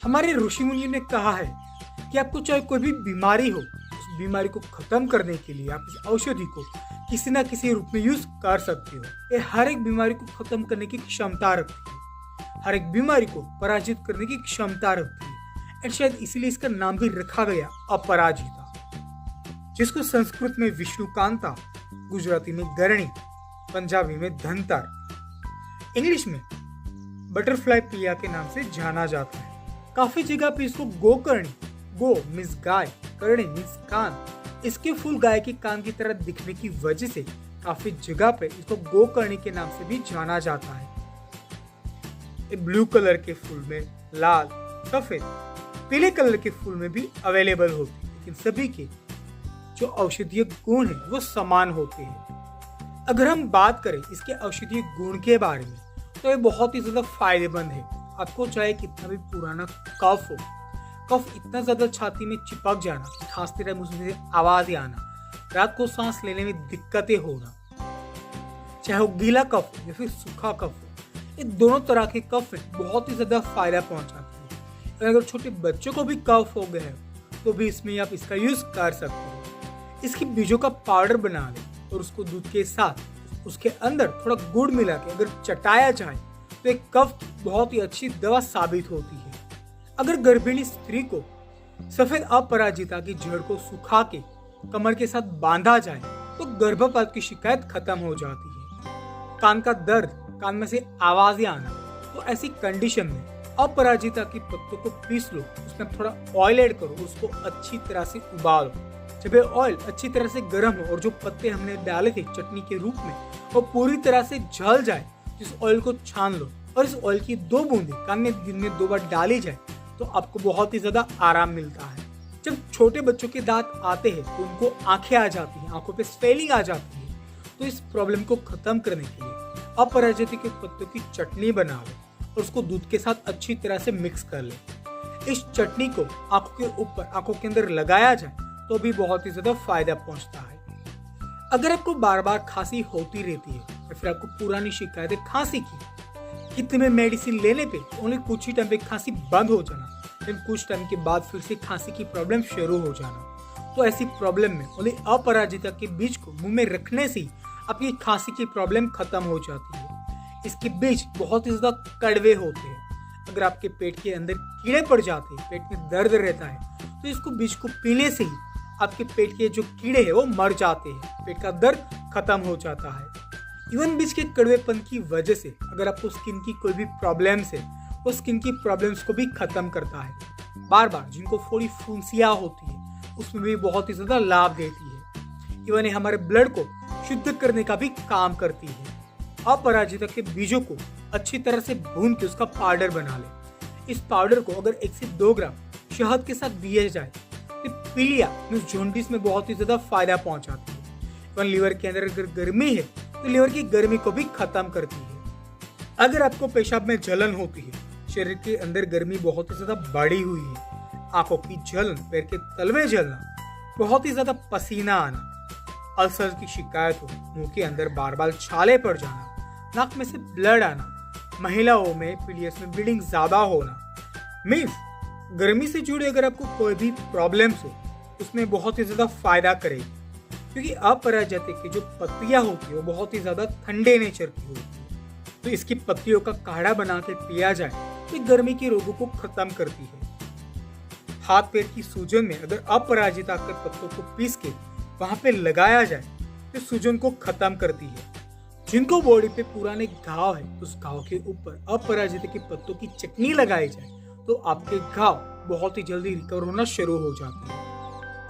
हमारे ऋषि मुनियों ने कहा है कि आपको चाहे कोई भी बीमारी हो, उस बीमारी को खत्म करने के लिए आप इस औषधि को किसी ना किसी रूप में यूज कर सकते हो। ये हर एक बीमारी को खत्म करने की क्षमता रखती है, हर एक बीमारी को पराजित करने की क्षमता रखती है। और शायद इसीलिए इसका नाम भी रखा गया अपराजिता, जिसको संस्कृत में विष्णुकांता, गुजराती में गरणी, पंजाबी में धनतार, इंग्लिश में बटरफ्लाई पिया के नाम से जाना जाता है। काफी जगह पे इसको गोकर्णी, गो मीन्स गाय, कर्णी मीन्स कान, इसके फूल गाय के कान की तरह दिखने की वजह से काफी जगह पे इसको गोकर्णी के नाम से भी जाना जाता है। ब्लू कलर के फूल में लाल, सफेद, पीले कलर के फूल में भी अवेलेबल होती है, लेकिन सभी के जो औषधीय गुण है वो समान होते हैं। अगर हम बात करें इसके औषधीय गुण के बारे में तो ये बहुत ही ज्यादा फायदेमंद है। आपको चाहे कितना भी पुराना कफ हो, कफ इतना ज्यादा छाती में चिपक जाना, खांसते टाइम उसमें से आवाज आना, रात को सांस लेने में दिक्कतें होना, चाहे वो गीला कफ हो या फिर सूखा कफ हो, ये दोनों तरह के कफ बहुत ही ज्यादा फायदा पहुंचाते हैं। अगर छोटे बच्चों को भी कफ हो गया है तो भी इसमें आप इसका यूज कर सकते हो। इसकी बीजों का पाउडर बना ले और उसको दूध के साथ उसके अंदर थोड़ा गुड़ मिला के अगर चटाया जाए तो एक कफ बहुत ही अच्छी दवा साबित होती है। अगर गर्भिणी स्त्री को सफेद अपराजिता की जड़ को सुखा के कमर के साथ बांधा जाए तो गर्भपात की शिकायत खत्म हो जाती है। कान का दर्द, कान में से आवाजें आना, तो ऐसी कंडीशन में अपराजिता की पत्तों को पीस लो, उसमें थोड़ा ऑयल ऐड करो, उसको अच्छी तरह से उबालो। जब ये ऑयल अच्छी तरह से गर्म हो और जो पत्ते हमने डाले थे चटनी के रूप में वो पूरी तरह से जल जाए, इस ऑयल को छान लो और इस ऑयल की 2 बूंदें कान में दिन में 2 बार डाली जाए तो आपको बहुत ही ज्यादा आराम मिलता है। जब छोटे बच्चों के दांत आते हैं तो उनको आंखें आ जाती हैं, आंखों पे स्वेलिंग आ जाती है, तो इस प्रॉब्लम को खत्म करने के लिए अपराजिता के पत्तों की चटनी बना लो और उसको दूध के साथ अच्छी तरह से मिक्स कर ले। इस चटनी को आंखों के ऊपर, आंखों के अंदर लगाया जाए तो भी बहुत ही ज्यादा फायदा पहुंचता है। अगर आपको बार बार खांसी होती रहती है या फिर आपको पुरानी शिकायत है खांसी की, कितने में मेडिसिन लेने पे ओनली कुछ ही टाइम पे खांसी बंद हो जाना, लेकिन कुछ टाइम के बाद फिर से खांसी की प्रॉब्लम शुरू हो जाना, तो ऐसी प्रॉब्लम में ओनली अपराजिता के बीज को मुंह में रखने से ही आपकी खांसी की प्रॉब्लम खत्म हो जाती है। इसके बीज बहुत ही ज्यादा कड़वे होते हैं। अगर आपके पेट के अंदर कीड़े पड़ जाते हैं, पेट में दर्द रहता है, तो इसको बीज को पीने से ही आपके पेट के जो कीड़े हैं वो मर जाते हैं, पेट का दर्द खत्म हो जाता है। इवन बीज के कड़वेपन की वजह से अगर आपको स्किन की कोई भी प्रॉब्लम्स है, वो स्किन की प्रॉब्लम्स को भी खत्म करता है। बार बार जिनको थोड़ी फुंसियाँ होती है उसमें भी बहुत ही ज्यादा लाभ देती है। इवन ये हमारे ब्लड को शुद्ध करने का भी काम करती है। अपराजिता के बीजों को अच्छी तरह से भून के उसका पाउडर बना ले। इस पाउडर को अगर 1 से 2 ग्राम शहद के साथ दिया जाए तो पीलिया मींस जॉन्डिस में बहुत ही ज्यादा फायदा पहुंचाती है। इवन लीवर के अंदर अगर गर्मी है तो लीवर की गर्मी को भी खत्म करती है। अगर आपको पेशाब में जलन होती है, शरीर के अंदर गर्मी बहुत ही ज्यादा बढ़ी हुई है, आंखों की जलन, पैर के तलवे जलना, बहुत ही ज्यादा पसीना आना, अल्सर की शिकायत हो, मुंह के अंदर बार बार छाले पड़ जाना, नाक में से ब्लड आना, महिलाओं में पीरियड्स में ब्लीडिंग ज्यादा होना, मीन्स गर्मी से जुड़े अगर आपको कोई भी प्रॉब्लम्स हो उसमें बहुत ही ज्यादा फायदा करेगी। क्योंकि अपराजिता की जो पत्तियां होती है वो बहुत ही ज्यादा ठंडे नेचर की होती है, तो इसकी पत्तियों का काढ़ा बना के पिया जाए तो गर्मी के रोगों को खत्म करती है। हाथ पैर की सूजन में अगर अपराजिता के पत्तों को पीस के वहां पे लगाया जाए तो सूजन को खत्म करती है। जिनको बॉडी पे पुराने घाव है उस घाव के ऊपर अपराजिता के पत्तों की चटनी लगाई जाए तो आपके घाव बहुत ही जल्दी रिकवर होना शुरू हो जाते हैं।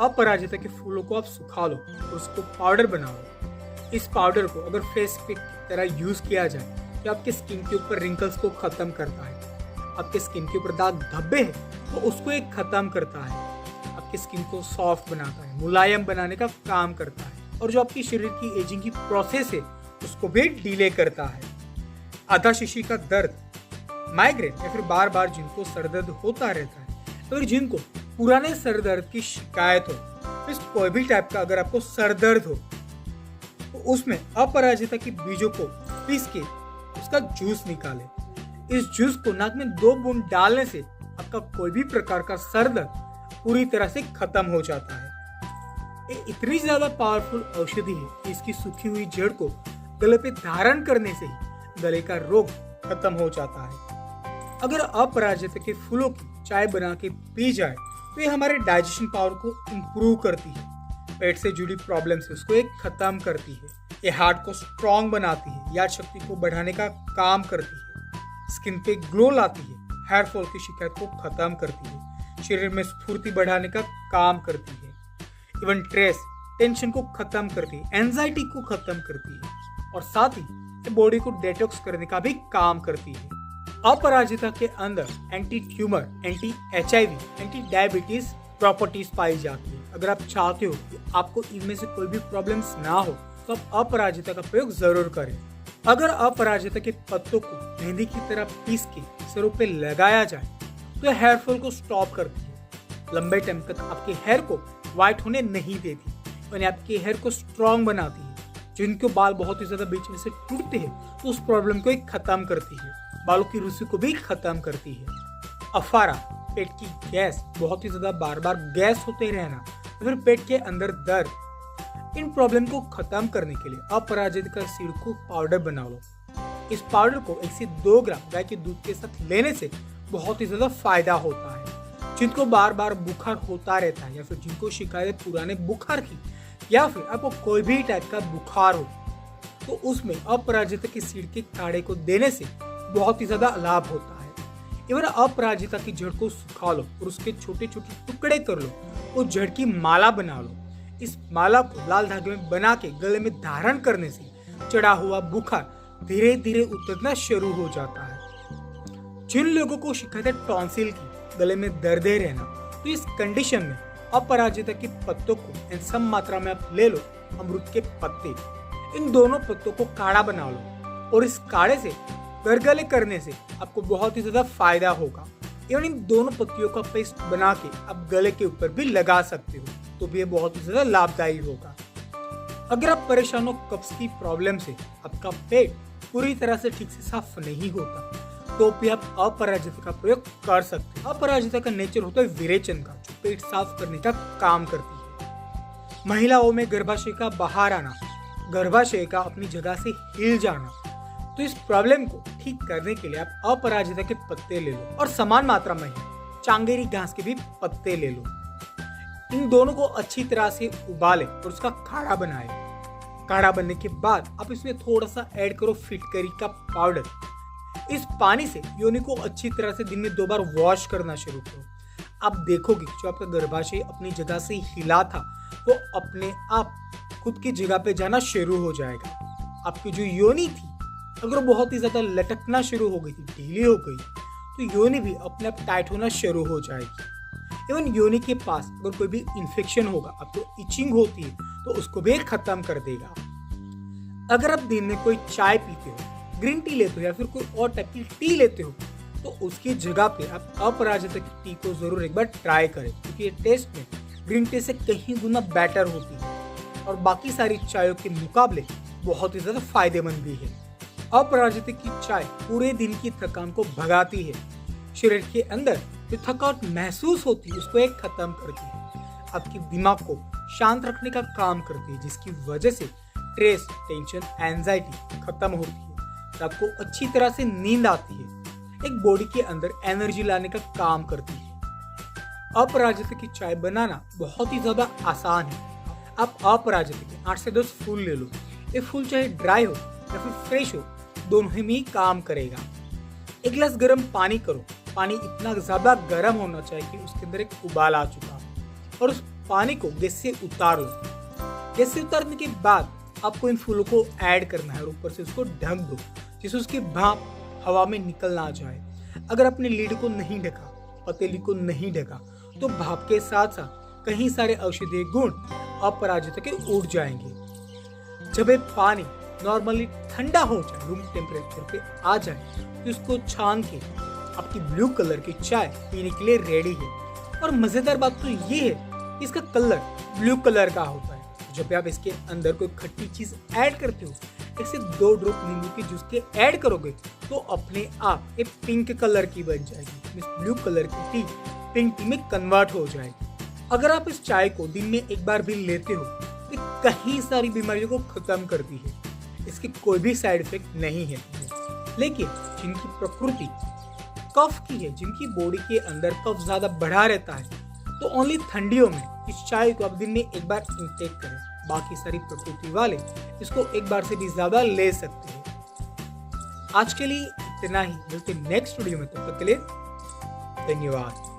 अपराजिता के फूलों को आप सुखा लो और उसको पाउडर बनाओ। इस पाउडर को अगर फेस पे की तरह यूज किया जाए तो आपके स्किन के ऊपर रिंकल्स को खत्म करता है, आपके स्किन के ऊपर दाग धब्बे है तो उसको एक खत्म करता है, आपकी स्किन को सॉफ्ट बनाता है, मुलायम बनाने का काम करता है, और जो आपकी शरीर की एजिंग की प्रोसेस है उसको भी डिले करता है। आधा शीशी का दर्द, माइग्रेन या फिर बार बार जिनको सर दर्द होता रहता है, तो जिनको पुराने सर दर्द की शिकायत हो, इस कोई भी टाइप का अगर आपको सर दर्द हो तो उसमें अपराजिता के बीजों को पीस के उसका जूस निकाले। इस जूस को नाक में 2 बूंद डालने से आपका कोई भी प्रकार का सर दर्द पूरी तरह से खत्म हो जाता है। ये इतनी ज्यादा पावरफुल औषधि है कि इसकी सूखी हुई जड़ को गले पे धारण करने से ही गले का रोग खत्म हो जाता है। अगर अपराजिता के फूलों की चाय बना के पी जाए तो ये हमारे डाइजेशन पावर को इम्प्रूव करती है, पेट से जुड़ी प्रॉब्लम से उसको एक खत्म करती है, ये हार्ट को स्ट्रॉन्ग बनाती है, याद शक्ति को बढ़ाने का काम करती है, स्किन पे ग्लो लाती है, हेयर फॉल की शिकायत को खत्म करती है, शरीर में स्फूर्ति बढ़ाने का काम करती है, इवन स्ट्रेस टेंशन को खत्म करती है, एंजाइटी को खत्म करती है और साथ ही ये बॉडी को डिटॉक्स करने का भी काम करती है। अपराजिता के अंदर anti tumour, anti HIV, anti diabetes properties पाई जाती है। अगर आप चाहते हो कि आपको इनमें से कोई भी प्रॉब्लम्स ना हो तो आप अपराजिता का प्रयोग जरूर करें। अगर अपराजिता के पत्तों को मेहंदी की तरह पीस के सिरों पे लगाया जाए तो हेयर फॉल को स्टॉप करती है, लंबे टाइम तक आपके हेयर को व्हाइट होने नहीं देती और आपके हेयर को स्ट्रॉन्ग बनाती है। जिनके बाल बहुत ही ज्यादा बीच में से टूटते हैं तो उस प्रॉब्लम को खत्म करती है, बालों की रुसी को भी खत्म करती है। अफारा, पेट की गैस, बहुत ही ज्यादा बार बार गैस होते रहना, फिर पेट के अंदर दर्द, इन प्रॉब्लम को खत्म करने के लिए अपराजिता का सीड को पाउडर बना लो। इस पाउडर को 1 से 2 ग्राम गाय के दूध के साथ लेने से बहुत ही ज्यादा फायदा होता है। जिनको बार बार बुखार होता रहता है या फिर जिनको शिकायत पुराने बुखार की या फिर आपको कोई भी टाइप का बुखार हो तो उसमें अपराजिता के सीड के काढ़े को देने से बहुत ही ज्यादा लाभ होता है। इवन अपराजिता की जड़ को सुखा लो और उसके छोटे छोटे टुकड़े कर लो और जड़ की माला बना लो। इस माला को लाल धागे में बना के गले में धारण करने से चढ़ा हुआ बुखार धीरे धीरे उतरना शुरू हो जाता है। जिन लोगों को शिकायत है टॉन्सिल की, गले में दर्दे रहना, तो इस कंडीशन में अपराजिता के पत्तों को इन सम मात्रा में आप ले लो, अमरूद के पत्ते, इन दोनों पत्तों को काढ़ा बना लो और इस काढ़े से गरगले करने से आपको बहुत ही ज्यादा फायदा होगा। एवं इन दोनों पत्तियों का पेस्ट बना के आप गले के ऊपर भी लगा सकते हो तो भी ये बहुत ही ज्यादा लाभदायी होगा। अगर आप परेशान हो कब्ज की प्रॉब्लम से, आपका पेट पूरी तरह से ठीक से साफ नहीं होता तो भी आप अपराजिता का प्रयोग कर सकते हैं। अपराजिता का नेचर होता है विरेचन का, जो पेट साफ करने का काम करती है। महिलाओं में गर्भाशय का बाहर आना, गर्भाशय का अपनी जगह से हिल जाना, तो इस प्रॉब्लम को ठीक करने के लिए आप अपराजिता के पत्ते ले लो और समान मात्रा में ही चांगेरी घास के भी पत्ते ले लो। इन दोनों को अच्छी तरह से उबाले और उसका काढ़ा बनाए। काढ़ा बनने के बाद आप इसमें थोड़ा सा ऐड करो फिटकरी का पाउडर। इस पानी से योनि को अच्छी तरह से दिन में 2 बार वॉश करना शुरू करो। आप देखोगे जो आपका गर्भाशय अपनी जगह से हिला था वो अपने आप खुद की जगह पे जाना शुरू हो जाएगा। आपकी जो योनि थी अगर बहुत ही ज्यादा लटकना शुरू हो गई थी, ढीली हो गई, तो योनि भी अपने आप टाइट होना शुरू हो जाएगी। इवन योनि के पास अगर कोई भी इन्फेक्शन होगा, आपको इचिंग होती है तो उसको भी खत्म कर देगा। अगर आप दिन में कोई चाय पीते हो, ग्रीन टी लेते हो या फिर कोई और टाइप की टी लेते हो तो उसकी जगह पे आप अपराजिता की टी को जरूर एक बार ट्राई करें, क्योंकि ये टेस्ट में ग्रीन टी से कहीं गुना बेटर होती है और बाकी सारी चायों के मुकाबले बहुत ही ज्यादा फायदेमंद भी है। अपराजिता की चाय पूरे दिन की थकान को भगाती है, शरीर के अंदर जो थकावट महसूस होती है उसको एक खत्म करती है, आपके दिमाग को शांत रखने का काम करती है, जिसकी वजह से स्ट्रेस, टेंशन, एंजाइटी खत्म होती है, तो आपको अच्छी तरह से नींद आती है, एक बॉडी के अंदर एनर्जी लाने का काम करती है। अपराजिता की चाय बनाना बहुत ही ज्यादा आसान है। आप अपराजिता के 8 से 10 फूल ले लो। ये फूल चाहे ड्राई हो या फिर फ्रेश हो, दोनों ही में काम करेगा। 1 गिलास गर्म पानी करो। पानी इतना ज्यादा गर्म होना चाहिए कि उसके अंदर एक उबाल आ चुका हो और उस पानी को गैस से उतार लो। गैस से उतारने के बाद आपको इन फूलों को ऐड करना है और ऊपर से उसको ढक दो जिससे उसकी भाप हवा में निकल ना जाए। अगर आपने लीड को नहीं ढका, पतीली को नहीं ढका, तो भाप के साथ साथ कई सारे औषधीय गुण अपराजिता के उड़ जाएंगे। जब ये पानी नॉर्मली ठंडा हो जाए, रूम टेम्परेचर पे आ जाए, तो इसको छान के आपकी ब्लू कलर की चाय पीने के लिए रेडी है। और मजेदार बात तो ये है कि इसका कलर ब्लू कलर का होता है। जब आप इसके अंदर कोई खट्टी चीज ऐड करते हो, ऐसे 2 ड्रॉप नींबू के जूस के ऐड करोगे तो अपने आप एक पिंक कलर की बन जाएगी। ब्लू कलर की टी पिंक टी में कन्वर्ट हो जाएगी। अगर आप इस चाय को दिन में एक बार भी लेते हो तो कई सारी बीमारियों को खत्म करती है। इसके कोई भी साइड इफेक्ट नहीं है। लेकिन जिनकी प्रकृति कफ की है, जिनकी बॉडी के अंदर कफ ज्यादा बढ़ा रहता है, तो ओनली ठंडियों में इस चाय को आप दिन में एक बार इंटेक करें। बाकी सारी प्रकृति वाले इसको एक बार से भी ज्यादा ले सकते हैं। आज के लिए इतना ही, मिलते नेक्स्ट वीडियो में। तब तक के लिए धन्यवाद।